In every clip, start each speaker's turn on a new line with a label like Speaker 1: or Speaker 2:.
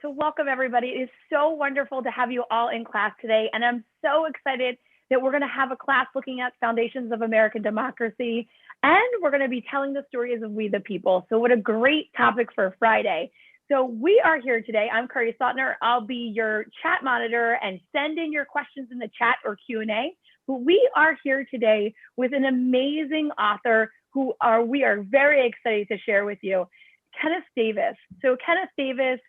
Speaker 1: So welcome everybody. It is so wonderful to have you all in class today. And I'm so excited that we're gonna have a class looking at foundations of American democracy. And we're gonna be telling the stories of we the people. So what a great topic for Friday. So we are here today. I'm Curry Sautner. I'll be your chat monitor and send in your questions in the chat or Q&A. But we are here today with an amazing author who we are very excited to share with you, Kenneth Davis. So Kenneth Davis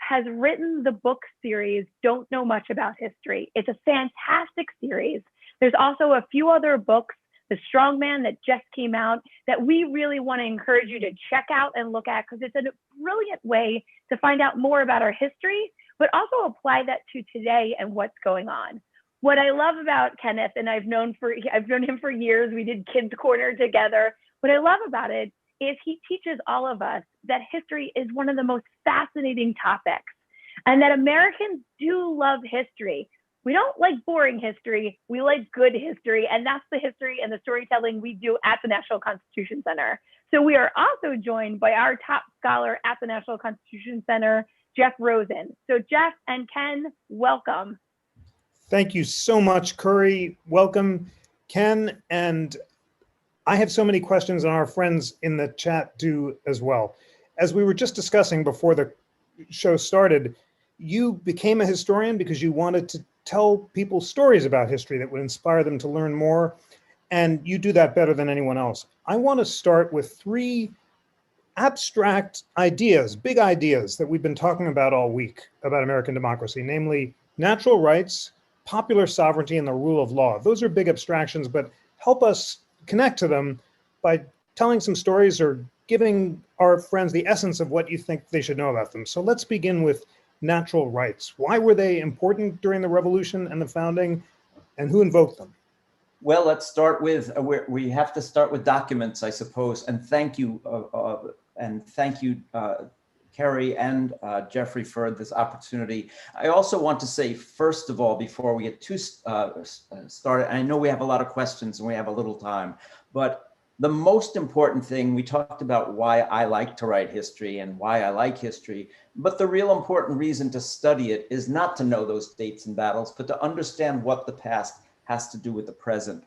Speaker 1: has written the book series, Don't Know Much About History. It's a fantastic series. There's also a few other books, The Strongman that just came out, that we really want to encourage you to check out and look at, because it's a brilliant way to find out more about our history, but also apply that to today and what's going on. What I love about Kenneth, and I've known him for years, we did Kids Corner together. What I love about it is he teaches all of us that history is one of the most fascinating topics, and that Americans do love history. We don't like boring history, we like good history, and that's the history and the storytelling we do at the National Constitution Center. So we are also joined by our top scholar at the National Constitution Center, Jeff Rosen. So Jeff and Ken, welcome.
Speaker 2: Thank you so much, Curry. Welcome, Ken. And I have so many questions, and our friends in the chat do as well. As we were just discussing before the show started, you became a historian because you wanted to tell people stories about history that would inspire them to learn more, and you do that better than anyone else. I want to start with three abstract ideas, big ideas that we've been talking about all week about American democracy, namely natural rights, popular sovereignty, and the rule of law. Those are big abstractions, but help us connect to them by telling some stories or giving our friends the essence of what you think they should know about them. So let's begin with natural rights. Why were they important during the Revolution and the founding, and who invoked them?
Speaker 3: Well, let's start with, we have to start with documents, I suppose. And thank you, Kerry and Jeffrey, for this opportunity. I also want to say, first of all, before we get too started, I know we have a lot of questions and we have a little time, but the most important thing, we talked about why I like to write history and why I like history, but the real important reason to study it is not to know those dates and battles, but to understand what the past has to do with the present,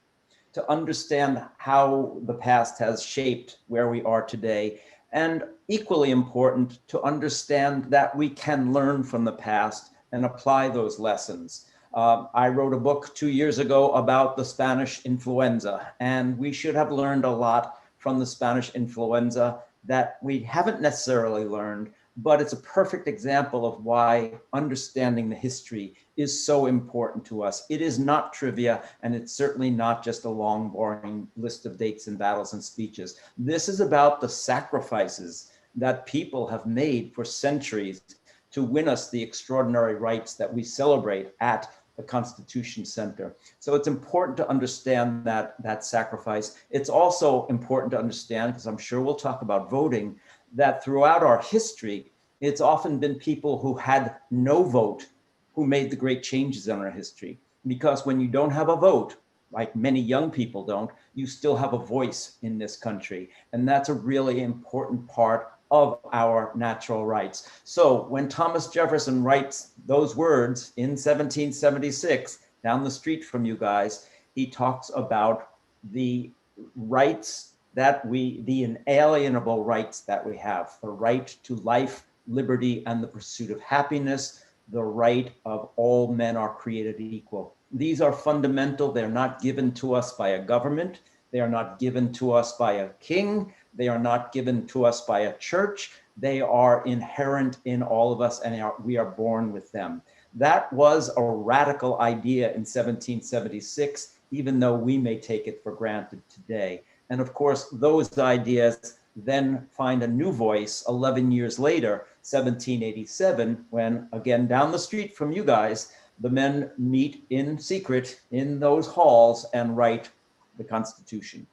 Speaker 3: to understand how the past has shaped where we are today, and equally important, to understand that we can learn from the past and apply those lessons. I wrote a book 2 years ago about the Spanish influenza, and we should have learned a lot from the Spanish influenza that we haven't necessarily learned, but it's a perfect example of why understanding the history is so important to us. It is not trivia, and it's certainly not just a long, boring list of dates and battles and speeches. This is about the sacrifices that people have made for centuries to win us the extraordinary rights that we celebrate at the Constitution Center. So it's important to understand that sacrifice. It's also important to understand, because I'm sure we'll talk about voting, that throughout our history, it's often been people who had no vote who made the great changes in our history. Because when you don't have a vote, like many young people don't, you still have a voice in this country. And that's a really important part of our natural rights. So when Thomas Jefferson writes those words in 1776, down the street from you guys, he talks about the rights the inalienable rights that we have, the right to life, liberty, and the pursuit of happiness, the right of all men are created equal. These are fundamental. They're not given to us by a government. They are not given to us by a king. They are not given to us by a church. They are inherent in all of us, and we are born with them. That was a radical idea in 1776, even though we may take it for granted today. And of course, those ideas then find a new voice 11 years later, 1787, when, again, down the street from you guys, the men meet in secret in those halls and write the Constitution.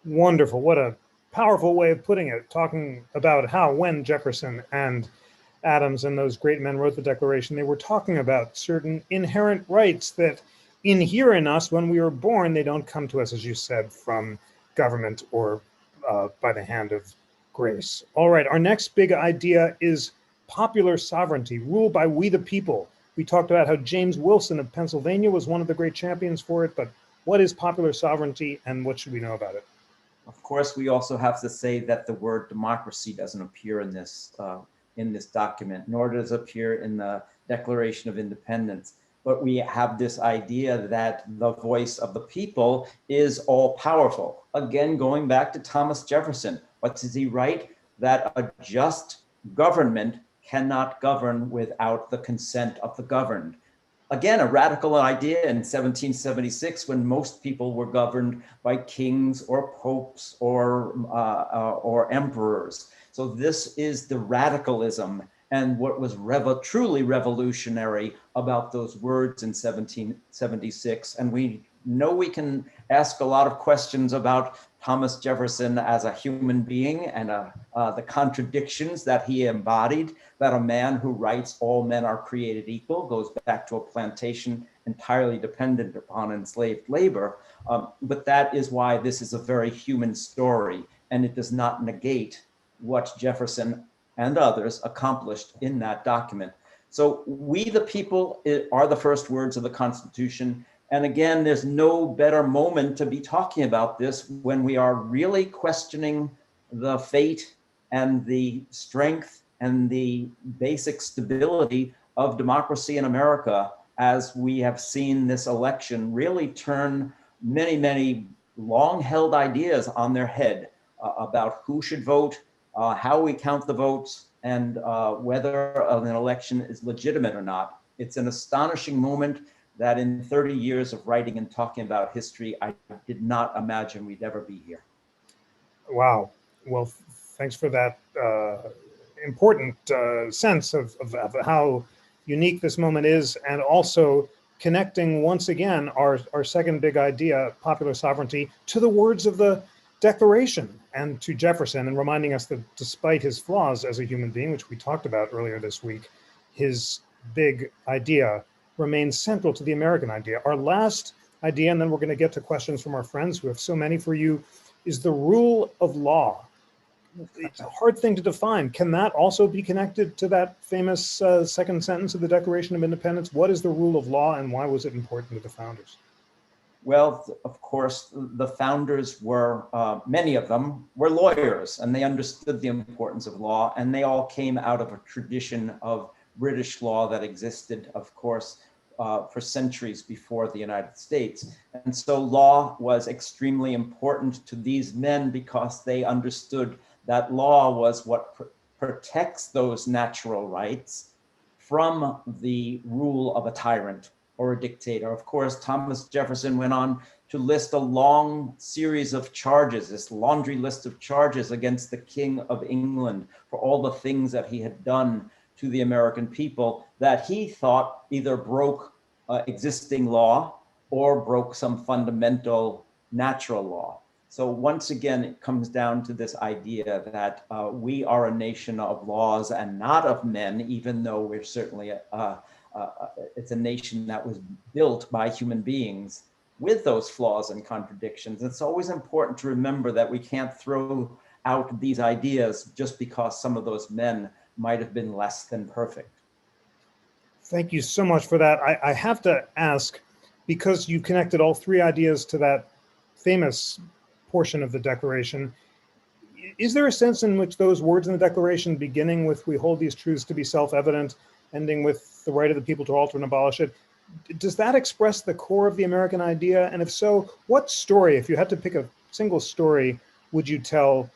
Speaker 2: Wonderful. What a powerful way of putting it, talking about how when Jefferson and Adams and those great men wrote the Declaration, they were talking about certain inherent rights that inhere in us when we were born. They don't come to us, as you said, from government or by the hand of grace. All right, our next big idea is popular sovereignty, rule by we the people. We talked about how James Wilson of Pennsylvania was one of the great champions for it, but what is popular sovereignty and what should we know about it?
Speaker 3: Of course, we also have to say that the word democracy doesn't appear in this document, nor does it appear in the Declaration of Independence. But we have this idea that the voice of the people is all powerful. Again, going back to Thomas Jefferson, what does he write? That a just government cannot govern without the consent of the governed. Again, a radical idea in 1776 when most people were governed by kings or popes or emperors. So this is the radicalism and what was truly revolutionary about those words in 1776. And we know we can ask a lot of questions about Thomas Jefferson as a human being and the contradictions that he embodied, that a man who writes all men are created equal goes back to a plantation entirely dependent upon enslaved labor. But that is why this is a very human story, and it does not negate what Jefferson and others accomplished in that document. So we the people are the first words of the Constitution. And again, there's no better moment to be talking about this when we are really questioning the fate and the strength and the basic stability of democracy in America, as we have seen this election really turn many, many long-held ideas on their head about who should vote, how we count the votes, and whether an election is legitimate or not. It's an astonishing moment that in 30 years of writing and talking about history, I did not imagine we'd ever be here.
Speaker 2: Wow. Well, thanks for that important sense of how unique this moment is, and also connecting once again our second big idea, popular sovereignty, to the words of the Declaration and to Jefferson, and reminding us that despite his flaws as a human being, which we talked about earlier this week, his big idea remains central to the American idea. Our last idea, and then we're going to get to questions from our friends who have so many for you, is the rule of law. It's a hard thing to define. Can that also be connected to that famous second sentence of the Declaration of Independence? What is the rule of law and why was it important to the founders?
Speaker 3: Well, of course, the founders were, many of them were lawyers, and they understood the importance of law, and they all came out of a tradition of British law that existed, of course, for centuries before the United States. And so law was extremely important to these men because they understood that law was what protects those natural rights from the rule of a tyrant or a dictator. Of course, Thomas Jefferson went on to list a long series of charges, this laundry list of charges against the King of England for all the things that he had done to the American people that he thought either broke existing law or broke some fundamental natural law. So once again, it comes down to this idea that we are a nation of laws and not of men, even though we're certainly it's a nation that was built by human beings with those flaws and contradictions. It's always important to remember that we can't throw out these ideas just because some of those men might have been less than perfect.
Speaker 2: Thank you so much for that. I have to ask, because you connected all three ideas to that famous portion of the Declaration, is there a sense in which those words in the Declaration, beginning with "we hold these truths to be self-evident," ending with "the right of the people to alter and abolish it," does that express the core of the American idea? And if so, what story, if you had to pick a single story, would you tell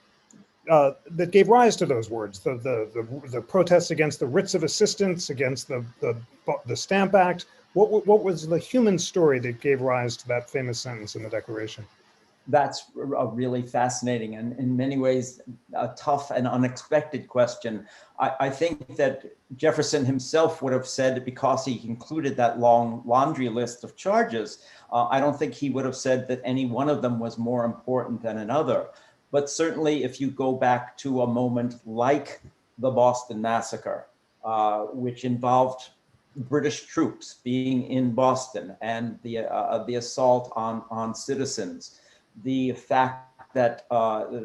Speaker 2: that gave rise to those words? The protests against the writs of assistance, against the Stamp Act. What was the human story that gave rise to that famous sentence in the Declaration?
Speaker 3: That's a really fascinating and in many ways a tough and unexpected question. I think that Jefferson himself would have said, because he included that long laundry list of charges, I don't think he would have said that any one of them was more important than another. But certainly if you go back to a moment like the Boston Massacre, which involved British troops being in Boston and the assault on citizens, the fact that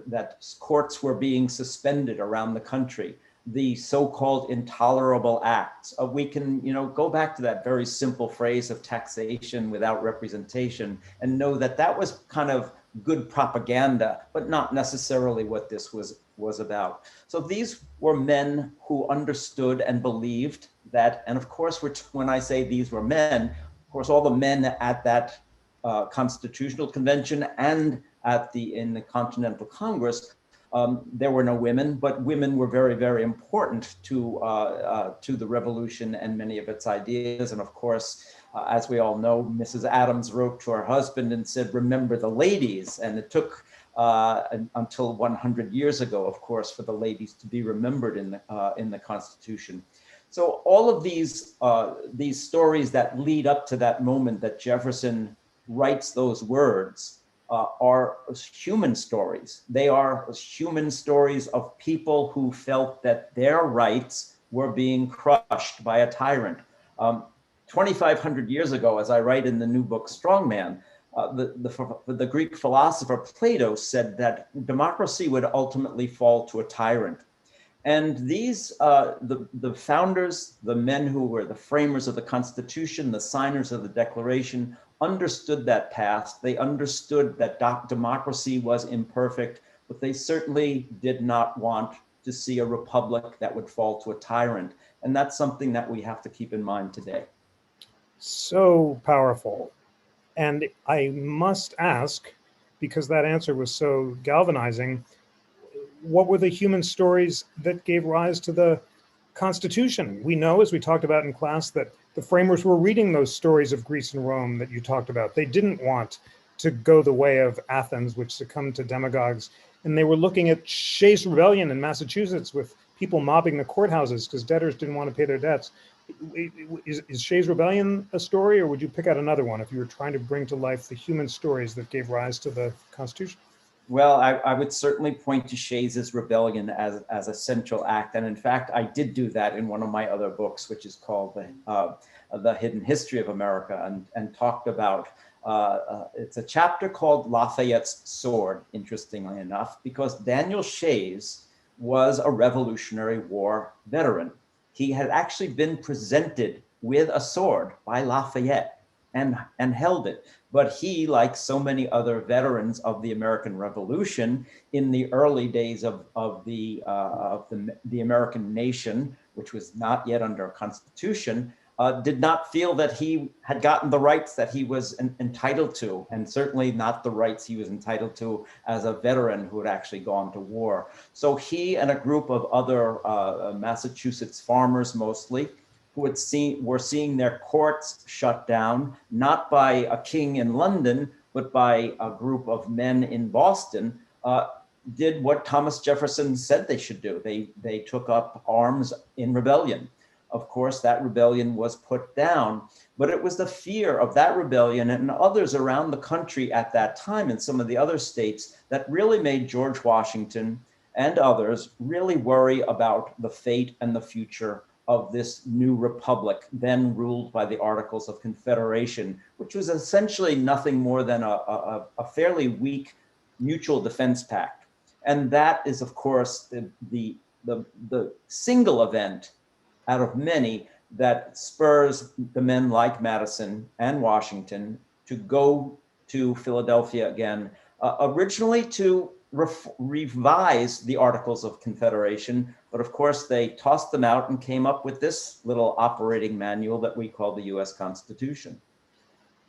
Speaker 3: that courts were being suspended around the country, the so-called intolerable acts. We can, go back to that very simple phrase of taxation without representation and know that that was kind of good propaganda, but not necessarily what this was about. So these were men who understood and believed that, and of course, when I say these were men, of course, all the men at that Constitutional Convention and in the Continental Congress, there were no women, but women were very, very important to the revolution and many of its ideas. And of course, as we all know, Mrs. Adams wrote to her husband and said, "Remember the ladies." And it took until 100 years ago, of course, for the ladies to be remembered in the Constitution. So all of these stories that lead up to that moment that Jefferson writes those words are human stories. They are human stories of people who felt that their rights were being crushed by a tyrant. 2,500 years ago, as I write in the new book, Strongman, the Greek philosopher Plato said that democracy would ultimately fall to a tyrant. And these, the founders, the men who were the framers of the Constitution, the signers of the Declaration, understood that past. They understood that democracy was imperfect, but they certainly did not want to see a republic that would fall to a tyrant. And that's something that we have to keep in mind today.
Speaker 2: So powerful. And I must ask, because that answer was so galvanizing, what were the human stories that gave rise to the Constitution? We know, as we talked about in class, that the framers were reading those stories of Greece and Rome that you talked about. They didn't want to go the way of Athens, which succumbed to demagogues. And they were looking at Shays' Rebellion in Massachusetts with people mobbing the courthouses because debtors didn't want to pay their debts. Is Shays' Rebellion a story, or would you pick out another one if you were trying to bring to life the human stories that gave rise to the Constitution?
Speaker 3: Well, I would certainly point to Shays' Rebellion as a central act. And in fact, I did do that in one of my other books, which is called The Hidden History of America, and talked about, it's a chapter called Lafayette's Sword, interestingly enough, because Daniel Shays was a Revolutionary War veteran. He had actually been presented with a sword by Lafayette and held it. But he, like so many other veterans of the American Revolution in the early days of the American nation, which was not yet under a constitution, did not feel that he had gotten the rights that he was entitled to, and certainly not the rights he was entitled to as a veteran who had actually gone to war. So he and a group of other Massachusetts farmers mostly, who were seeing their courts shut down, not by a king in London, but by a group of men in Boston, did what Thomas Jefferson said they should do. They took up arms in rebellion. Of course, that rebellion was put down, but it was the fear of that rebellion and others around the country at that time in some of the other states that really made George Washington and others really worry about the fate and the future of this new republic, then ruled by the Articles of Confederation, which was essentially nothing more than a fairly weak mutual defense pact. And that is, of course, the single event out of many that spurs the men like Madison and Washington to go to Philadelphia again, originally to revise the Articles of Confederation, but of course they tossed them out and came up with this little operating manual that we call the US Constitution.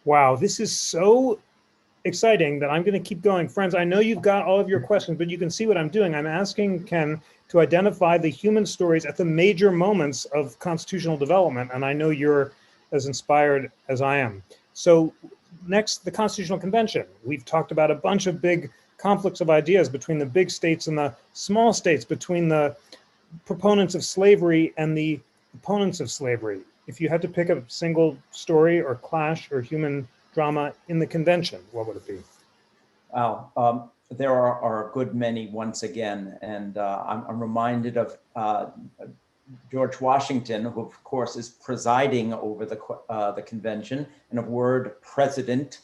Speaker 2: Wow, this is so exciting that I'm going to keep going. Friends, I know you've got all of your questions, but you can see what I'm doing. I'm asking Ken to identify the human stories at the major moments of constitutional development, and I know you're as inspired as I am. So next, the Constitutional Convention. We've talked about a bunch of big conflicts of ideas between the big states and the small states, between the proponents of slavery and the opponents of slavery. If you had to pick a single story or clash or human drama in the convention, what would it be?
Speaker 3: Wow, there are a good many once again, and I'm reminded of George Washington, who of course is presiding over the convention, and the word president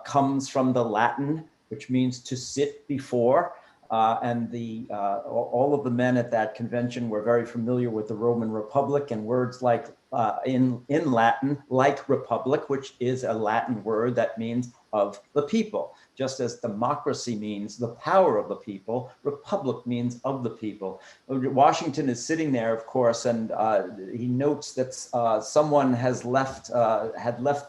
Speaker 3: comes from the Latin, which means to sit before. And all of the men at that convention were very familiar with the Roman Republic and words like in Latin, like republic, which is a Latin word that means of the people. Just as democracy means the power of the people, republic means of the people. Washington is sitting there, of course, and he notes that someone had left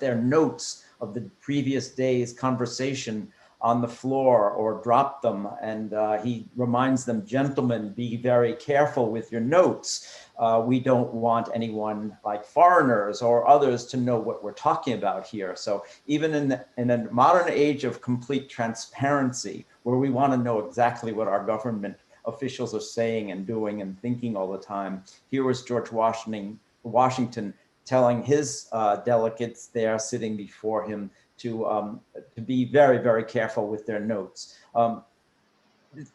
Speaker 3: their notes of the previous day's conversation on the floor or dropped them. And he reminds them, gentlemen, be very careful with your notes. We don't want anyone like foreigners or others to know what we're talking about here. So even in a modern age of complete transparency, where we want to know exactly what our government officials are saying and doing and thinking all the time, here was George Washington telling his delegates there sitting before him to be very, very careful with their notes.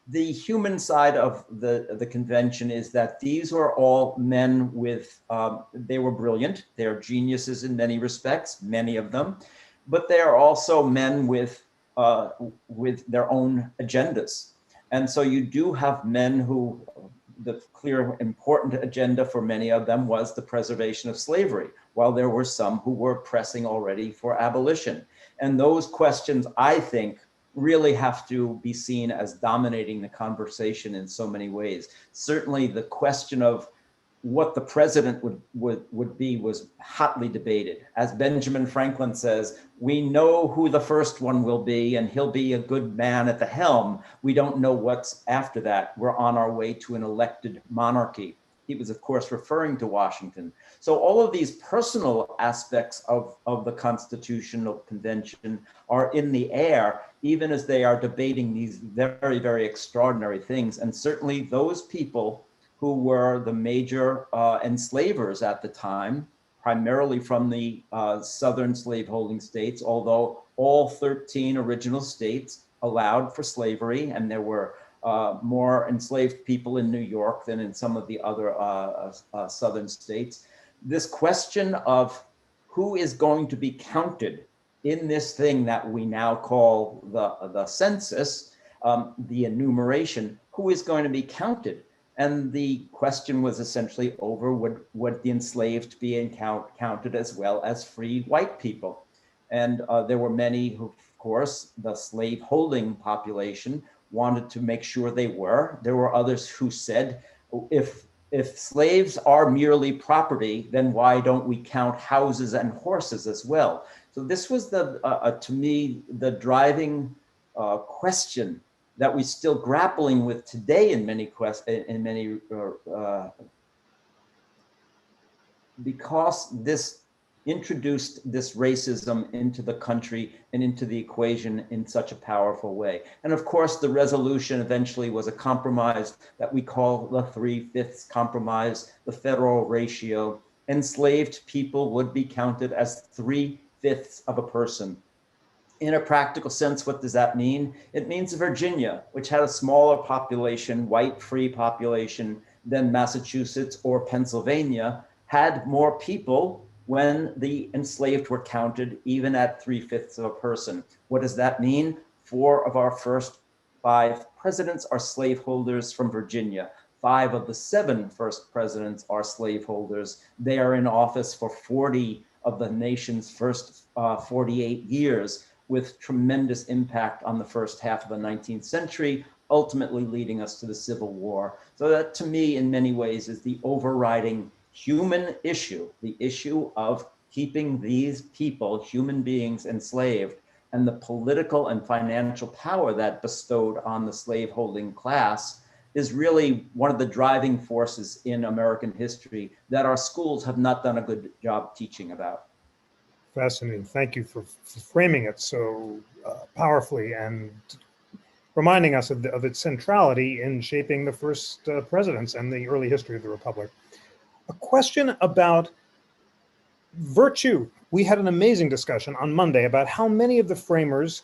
Speaker 3: The human side of the convention is that these were all men with, they were brilliant, they're geniuses in many respects, many of them, but they are also men with their own agendas. And so you do have men who, the clear important agenda for many of them was the preservation of slavery, while there were some who were pressing already for abolition. And those questions, I think, really have to be seen as dominating the conversation in so many ways. Certainly the question of what the president would be was hotly debated. As Benjamin Franklin says, we know who the first one will be and he'll be a good man at the helm. We don't know what's after that. We're on our way to an elected monarchy. He was, of course, referring to Washington. So all of these personal aspects of the Constitutional Convention are in the air, even as they are debating these very, very extraordinary things. And certainly those people who were the major enslavers at the time, primarily from the southern slaveholding states, although all 13 original states allowed for slavery, and there were more enslaved people in New York than in some of the other southern states. This question of who is going to be counted in this thing that we now call the census, the enumeration, who is going to be counted? And the question was essentially over, would the enslaved be counted as well as free white people? And there were many who, of course, the slave-holding population wanted to make sure they were. There were others who said, if slaves are merely property, then why don't we count houses and horses as well? So this was to me, the driving question that we're still grappling with today in many because this introduced this racism into the country and into the equation in such a powerful way. And of course, the resolution eventually was a compromise that we call the 3/5 compromise, the federal ratio. Enslaved people would be counted as 3/5 of a person. In a practical sense, what does that mean? It means Virginia, which had a smaller population, white free population than Massachusetts or Pennsylvania, had more people when the enslaved were counted, even at 3/5 of a person. What does that mean? 4 of our first 5 presidents are slaveholders from Virginia. 5 of the 7 first presidents are slaveholders. They are in office for 40 of the nation's first 48 years, with tremendous impact on the first half of the 19th century, ultimately leading us to the Civil War. So that, to me, in many ways, is the overriding human issue, the issue of keeping these people, human beings, enslaved, and the political and financial power that bestowed on the slaveholding class is really one of the driving forces in American history that our schools have not done a good job teaching about.
Speaker 2: Fascinating. Thank you for framing it so powerfully and reminding us of its centrality in shaping the first presidents and the early history of the Republic. A question about virtue. We had an amazing discussion on Monday about how many of the framers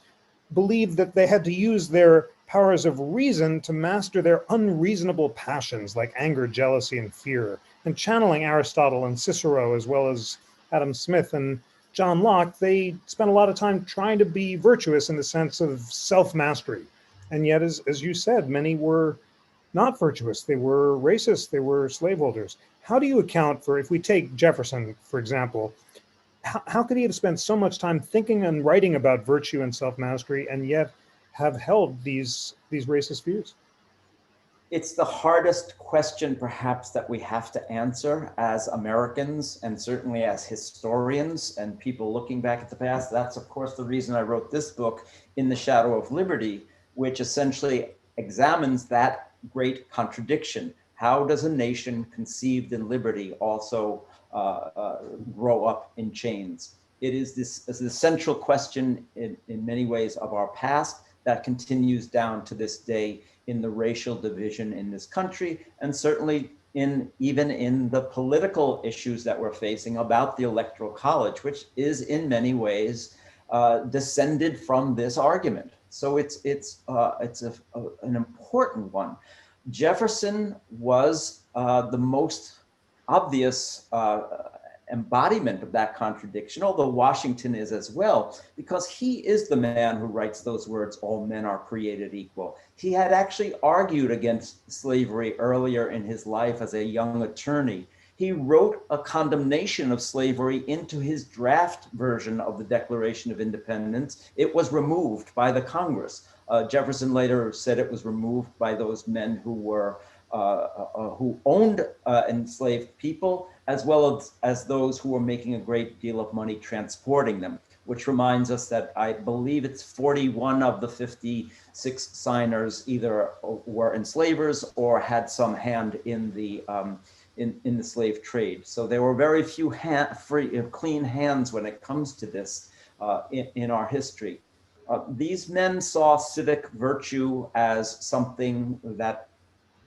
Speaker 2: believed that they had to use their powers of reason to master their unreasonable passions like anger, jealousy, and fear. And channeling Aristotle and Cicero, as well as Adam Smith and John Locke, they spent a lot of time trying to be virtuous in the sense of self-mastery. And yet, as you said, many were not virtuous. They were racist. They were slaveholders. How do you account for, if we take Jefferson, for example, how could he have spent so much time thinking and writing about virtue and self-mastery and yet have held these racist views?
Speaker 3: It's the hardest question, perhaps, that we have to answer as Americans and certainly as historians and people looking back at the past. That's, of course, the reason I wrote this book, In the Shadow of Liberty, which essentially examines that great contradiction. How does a nation conceived in liberty also grow up in chains? It is this central question in many ways of our past that continues down to this day in the racial division in this country, and certainly even in the political issues that we're facing about the Electoral College, which is in many ways descended from this argument. So it's an important one. Jefferson was the most obvious embodiment of that contradiction, although Washington is as well, because he is the man who writes those words, all men are created equal. He had actually argued against slavery earlier in his life as a young attorney. He wrote a condemnation of slavery into his draft version of the Declaration of Independence. It was removed by the Congress. Jefferson later said it was removed by those men who owned enslaved people, as well as those who were making a great deal of money transporting them, which reminds us that I believe it's 41 of the 56 signers either were enslavers or had some hand in the slave trade. So there were very few clean hands when it comes to this in our history. These men saw civic virtue as something that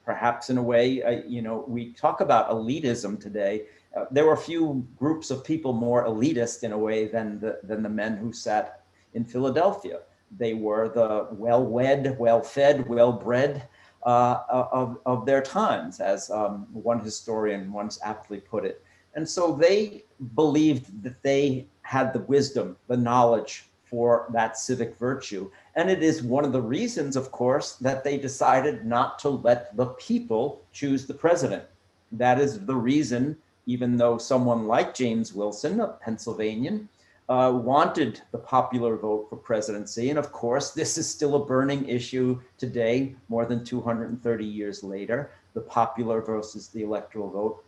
Speaker 3: perhaps in a way, we talk about elitism today. There were few groups of people more elitist in a way than the men who sat in Philadelphia. They were the well-wed, well-fed, well-bred of their times, as one historian once aptly put it. And so they believed that they had the wisdom, the knowledge for that civic virtue. And it is one of the reasons, of course, that they decided not to let the people choose the president. That is the reason, even though someone like James Wilson, a Pennsylvanian, wanted the popular vote for presidency. And of course, this is still a burning issue today, more than 230 years later, the popular versus the electoral vote.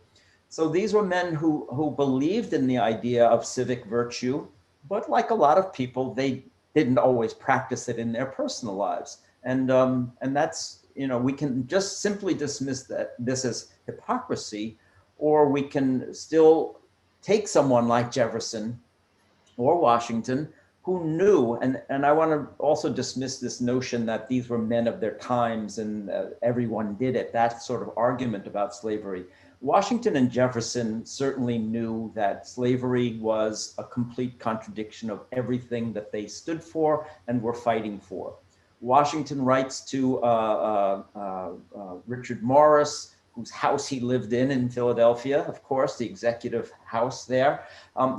Speaker 3: So these were men who believed in the idea of civic virtue, but like a lot of people, they didn't always practice it in their personal lives. And that's, we can just simply dismiss this as hypocrisy, or we can still take someone like Jefferson or Washington who knew, and I want to also dismiss this notion that these were men of their times and everyone did it, that sort of argument about slavery. Washington and Jefferson certainly knew that slavery was a complete contradiction of everything that they stood for and were fighting for. Washington writes to Richard Morris, whose house he lived in Philadelphia, of course, the executive house there.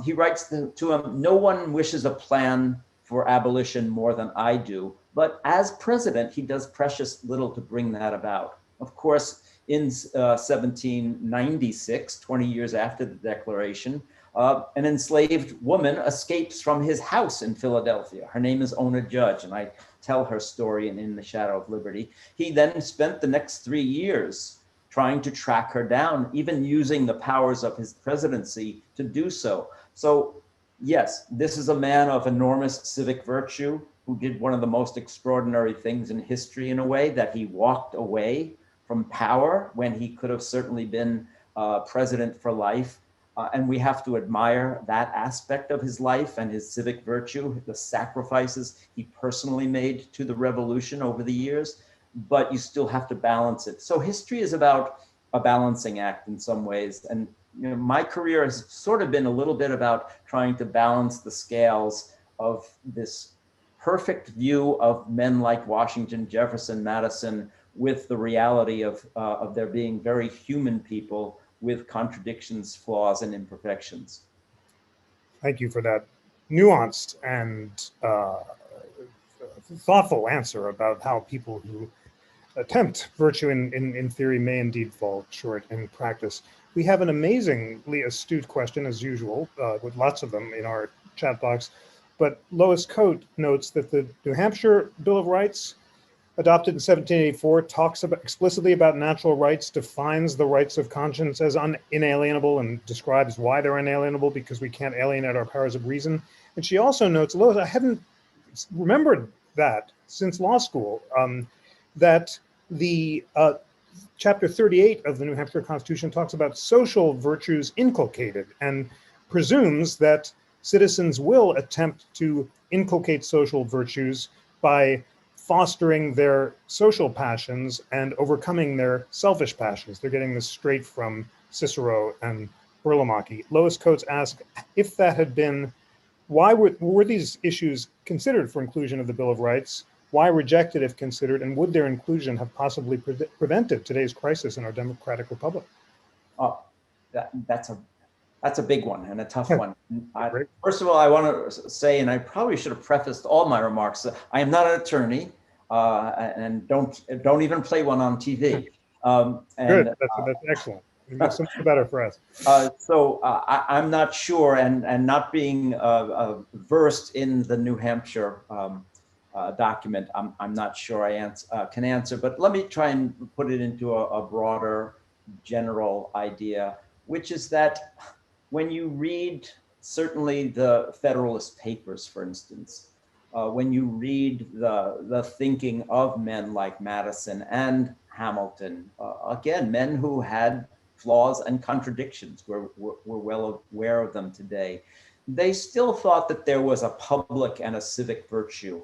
Speaker 3: He writes to him, "No one wishes a plan for abolition more than I do, but as president, he does precious little to bring that about." Of course, in 1796, 20 years after the Declaration, an enslaved woman escapes from his house in Philadelphia. Her name is Ona Judge, and I tell her story in The Shadow of Liberty. He then spent the next 3 years trying to track her down, even using the powers of his presidency to do so. So yes, this is a man of enormous civic virtue who did one of the most extraordinary things in history in a way, that he walked away from power when he could have certainly been president for life. And we have to admire that aspect of his life and his civic virtue, the sacrifices he personally made to the revolution over the years, but you still have to balance it. So history is about a balancing act in some ways. And my career has sort of been a little bit about trying to balance the scales of this perfect view of men like Washington, Jefferson, Madison, with the reality of there being very human people with contradictions, flaws, and imperfections.
Speaker 2: Thank you for that nuanced and thoughtful answer about how people who attempt virtue in theory may indeed fall short in practice. We have an amazingly astute question, as usual, with lots of them in our chat box. But Lois Coate notes that the New Hampshire Bill of Rights, adopted in 1784, talks explicitly about natural rights, defines the rights of conscience as inalienable, and describes why they're inalienable, because we can't alienate our powers of reason. And she also notes, Lois, I hadn't remembered that since law school, that the Chapter 38 of the New Hampshire Constitution talks about social virtues inculcated and presumes that citizens will attempt to inculcate social virtues by fostering their social passions and overcoming their selfish passions. They're getting this straight from Cicero and Burlamaqui. Lois Coates asked if that had been, why were these issues considered for inclusion of the Bill of Rights? Why rejected if considered, and would their inclusion have possibly prevented today's crisis in our democratic republic?
Speaker 3: Oh, that's a big one and a tough one. First of all, I want to say, and I probably should have prefaced all my remarks, I am not an attorney, and don't even play one on TV.
Speaker 2: Good, that's excellent. So much better for us.
Speaker 3: I'm not sure, and not being versed in the New Hampshire document, I'm not sure I can answer, but let me try and put it into a broader general idea, which is that when you read certainly the Federalist Papers, for instance, when you read the thinking of men like Madison and Hamilton, again, men who had flaws and contradictions, we're well aware of them today, they still thought that there was a public and a civic virtue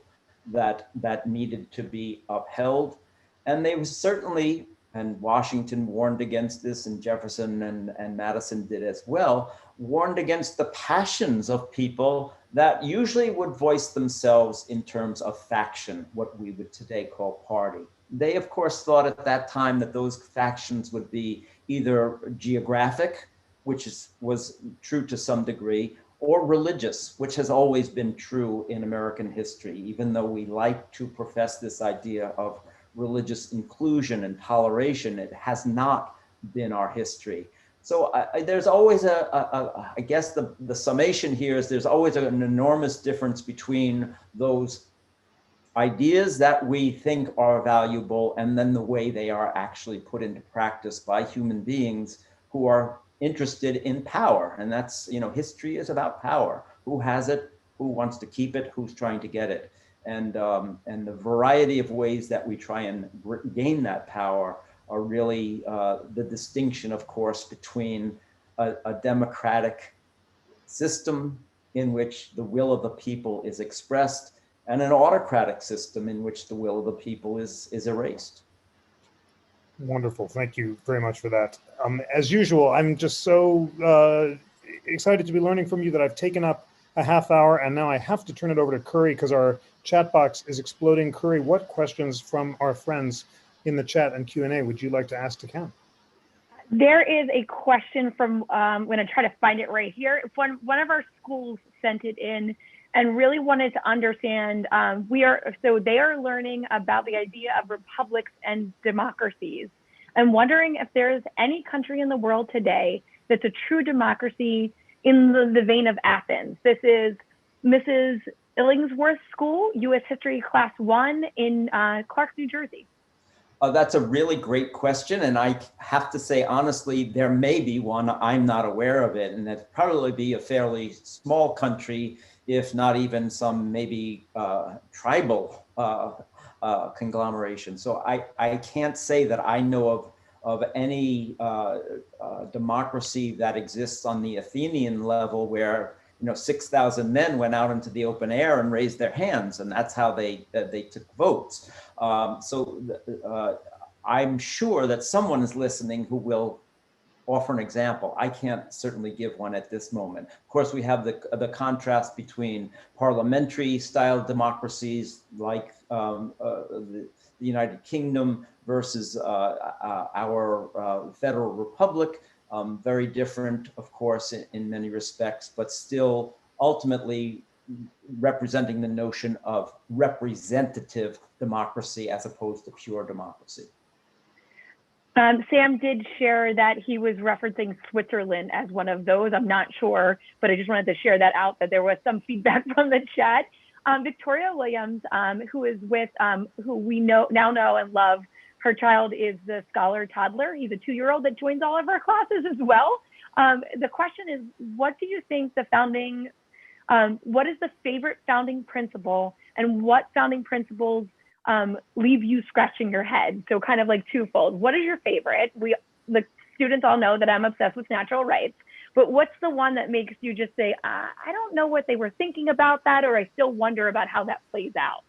Speaker 3: that needed to be upheld. And they certainly, and Washington warned against this, and Jefferson and Madison did as well, warned against the passions of people that usually would voice themselves in terms of faction, what we would today call party. They, of course, thought at that time that those factions would be either geographic, which was true to some degree, or religious, which has always been true in American history, even though we like to profess this idea of religious inclusion and toleration, it has not been our history. So there's always I guess the summation here is there's always an enormous difference between those ideas that we think are valuable and then the way they are actually put into practice by human beings who are interested in power. And that's, history is about power. Who has it? Who wants to keep it? Who's trying to get it? And the variety of ways that we try and gain that power are really the distinction, of course, between a democratic system in which the will of the people is expressed and an autocratic system in which the will of the people is erased.
Speaker 2: Wonderful. Thank you very much for that. As usual, I'm just so excited to be learning from you that I've taken up a half hour, and now I have to turn it over to Curry because our chat box is exploding. Curry, what questions from our friends in the chat and Q&A would you like to ask to Ken?
Speaker 1: There is a question from, I'm going to try to find it right here. One of our schools sent it in and really wanted to understand, they are learning about the idea of republics and democracies. I'm wondering if there's any country in the world today that's a true democracy in the vein of Athens. This is Mrs. Illingsworth School, U.S. History Class 1 in Clark, New Jersey.
Speaker 3: That's a really great question. And I have to say, honestly, there may be one, I'm not aware of it. And that'd probably be a fairly small country, if not even some maybe tribal conglomeration. So I can't say that I know of any democracy that exists on the Athenian level where 6,000 men went out into the open air and raised their hands, and that's how they took votes. I'm sure that someone is listening who will offer an example. I can't certainly give one at this moment. Of course, we have the contrast between parliamentary style democracies like the United Kingdom versus our federal republic. Very different, of course, in many respects, but still ultimately representing the notion of representative democracy as opposed to pure democracy.
Speaker 1: Sam did share that he was referencing Switzerland as one of those. I'm not sure, but I just wanted to share that out, that there was some feedback from the chat. Victoria Williams, who is with, who we now know and love, her child is the scholar toddler. He's a 2-year-old that joins all of our classes as well. The question is, what do you think the founding, what is the favorite founding principle, and what founding principles leave you scratching your head? So kind of like twofold. What is your favorite? The students all know that I'm obsessed with natural rights, but what's the one that makes you just say, I don't know what they were thinking about that, or I still wonder about how that plays out?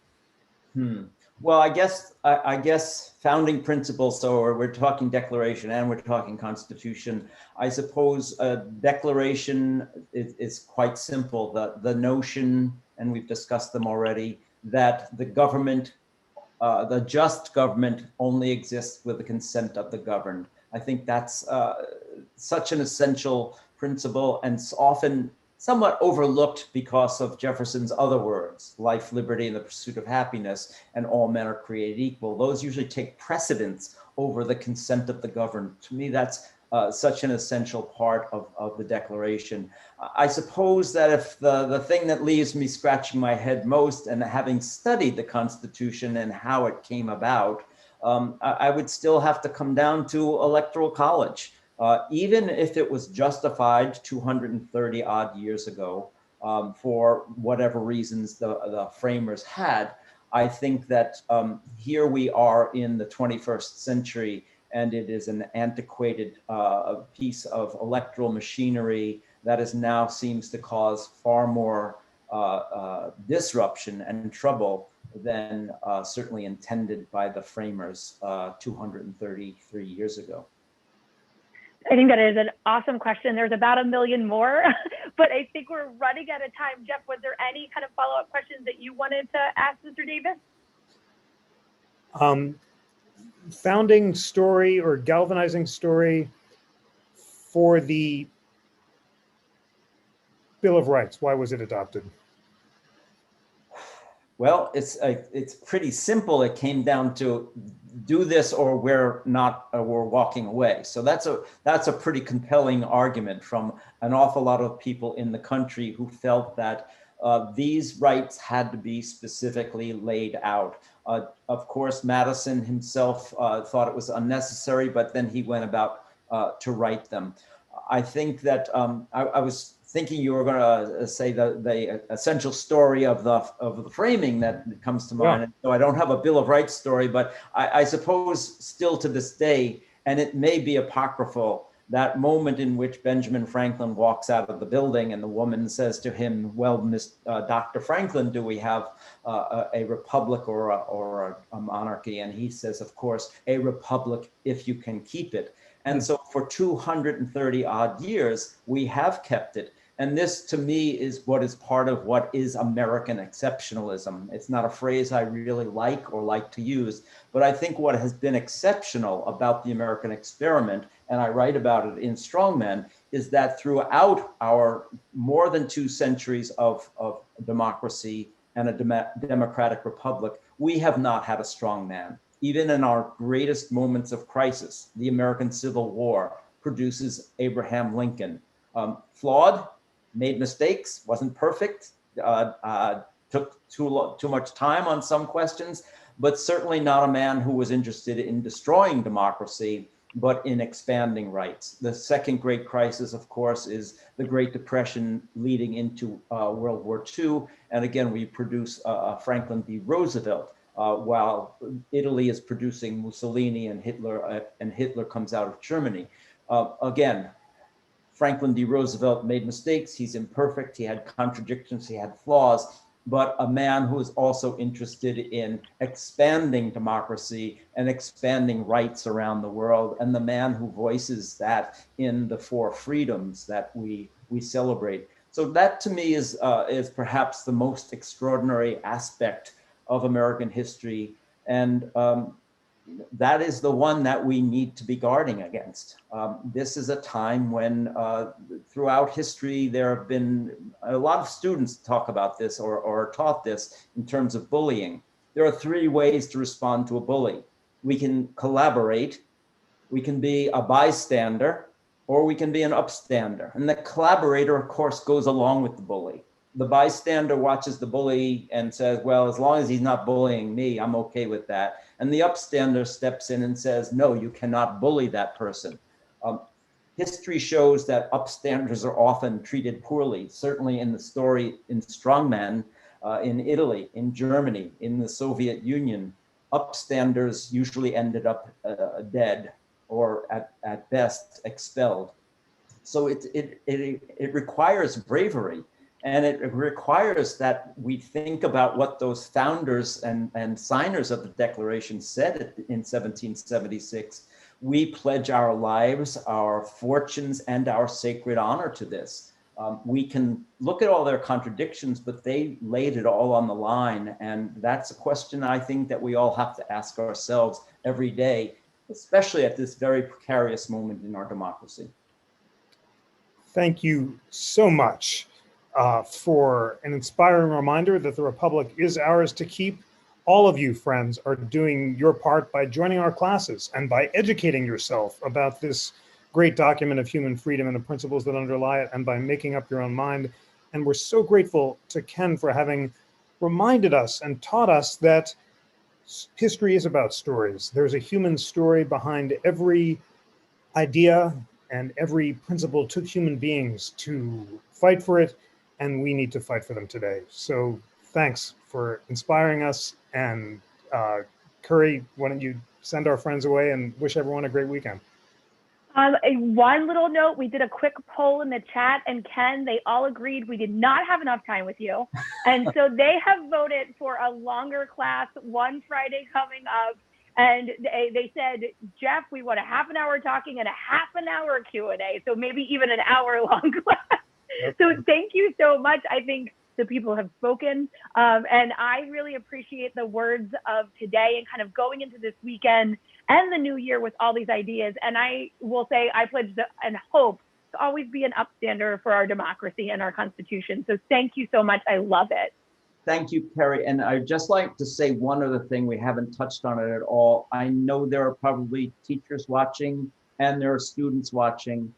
Speaker 3: Well, I guess founding principles, so we're talking declaration and we're talking constitution. I suppose a declaration is quite simple. The notion, and we've discussed them already, that the government, the just government only exists with the consent of the governed. I think that's such an essential principle, and often somewhat overlooked because of Jefferson's other words, life, liberty, and the pursuit of happiness, and all men are created equal. Those usually take precedence over the consent of the governed. To me, that's such an essential part of the Declaration. I suppose that if the thing that leaves me scratching my head most, and having studied the Constitution and how it came about, I would still have to come down to Electoral College. Even if it was justified 230 odd years ago, for whatever reasons the framers had, I think that here we are in the 21st century, and it is an antiquated piece of electoral machinery that is now seems to cause far more disruption and trouble than certainly intended by the framers 233 years ago.
Speaker 1: I think that is an awesome question. There's about a million more, but I think we're running out of time. Jeff, was there any kind of follow-up questions that you wanted to ask Mr. Davis?
Speaker 2: Founding story or galvanizing story for the Bill of Rights. Why was it adopted?
Speaker 3: Well, it's pretty simple. It came down to do this or we're walking away. So that's a pretty compelling argument from an awful lot of people in the country who felt that these rights had to be specifically laid out. Of course, Madison himself thought it was unnecessary, but then he went about to write them. I think that I was thinking you were going to say the essential story of the framing that comes to mind. Yeah. So I don't have a Bill of Rights story, but I suppose still to this day, and it may be apocryphal, that moment in which Benjamin Franklin walks out of the building and the woman says to him, well, Dr. Franklin, do we have a republic or a monarchy? And he says, of course, a republic if you can keep it. And so for 230 odd years, we have kept it. And this, to me, is what is part of what is American exceptionalism. It's not a phrase I really like or like to use, but I think what has been exceptional about the American experiment, and I write about it in Strongman, is that throughout our more than 2 centuries of democracy and a democratic republic, we have not had a strong man. Even in our greatest moments of crisis, the American Civil War produces Abraham Lincoln. Flawed, made mistakes, wasn't perfect, took too much time on some questions, but certainly not a man who was interested in destroying democracy, but in expanding rights. The second great crisis, of course, is the Great Depression leading into World War II. And again, we produce Franklin D. Roosevelt, while Italy is producing Mussolini and Hitler comes out of Germany. Again, Franklin D. Roosevelt made mistakes. He's imperfect. He had contradictions. He had flaws, but a man who is also interested in expanding democracy and expanding rights around the world, and the man who voices that in the 4 freedoms that we celebrate. So that, to me, is perhaps the most extraordinary aspect of American history. And that is the one that we need to be guarding against. This is a time when throughout history, there have been a lot of students talk about this or taught this in terms of bullying. There are three ways to respond to a bully. We can collaborate, we can be a bystander, or we can be an upstander. And the collaborator, of course, goes along with the bully. The bystander watches the bully and says, well, as long as he's not bullying me, I'm okay with that. And the upstander steps in and says, no, you cannot bully that person. History shows that upstanders are often treated poorly, certainly in the story in Strongman, in Italy, in Germany, in the Soviet Union. Upstanders usually ended up dead or at best expelled. So it requires bravery. And it requires that we think about what those founders and signers of the Declaration said in 1776. We pledge our lives, our fortunes, and our sacred honor to this. We can look at all their contradictions, but they laid it all on the line. And that's a question I think that we all have to ask ourselves every day, especially at this very precarious moment in our democracy.
Speaker 2: Thank you so much. For an inspiring reminder that the Republic is ours to keep. All of you, friends, are doing your part by joining our classes and by educating yourself about this great document of human freedom and the principles that underlie it, and by making up your own mind. And we're so grateful to Ken for having reminded us and taught us that history is about stories. There's a human story behind every idea, and every principle took human beings to fight for it, and we need to fight for them today. So thanks for inspiring us. And Curry, why don't you send our friends away and wish everyone a great weekend?
Speaker 1: One little note, we did a quick poll in the chat, and Ken, they all agreed we did not have enough time with you. And so they have voted for a longer class one Friday coming up. And they said, Jeff, we want a half an hour talking and a half an hour Q&A. So maybe even an hour long class. So thank you so much. I think the people have spoken. And I really appreciate the words of today and kind of going into this weekend and the new year with all these ideas. And I will say I pledge and hope to always be an upstander for our democracy and our Constitution. So thank you so much. I love it.
Speaker 3: Thank you, Carrie. And I'd just like to say one other thing. We haven't touched on it at all. I know there are probably teachers watching and there are students watching.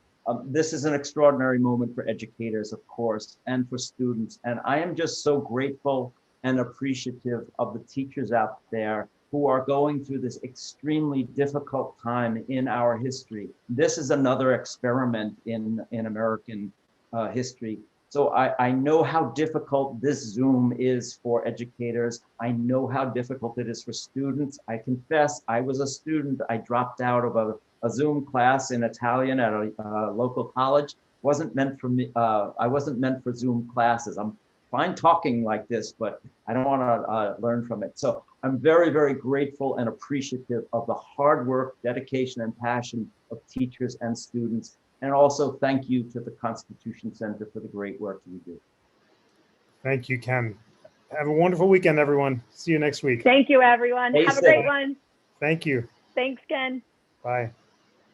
Speaker 3: This is an extraordinary moment for educators, of course, and for students. And I am just so grateful and appreciative of the teachers out there who are going through this extremely difficult time in our history. This is another experiment in American history. So I know how difficult this Zoom is for educators. I know how difficult it is for students. I confess, I was a student. I dropped out of a Zoom class in Italian at a local college. Wasn't meant for me. I wasn't meant for Zoom classes. I'm fine talking like this, but I don't want to learn from it. So I'm very, very grateful and appreciative of the hard work, dedication, and passion of teachers and students. And also thank you to the Constitution Center for the great work you do.
Speaker 2: Thank you, Ken. Have a wonderful weekend, everyone. See you next week.
Speaker 1: Thank you, everyone. Have a great one.
Speaker 2: Thank you.
Speaker 1: Thanks, Ken.
Speaker 2: Bye.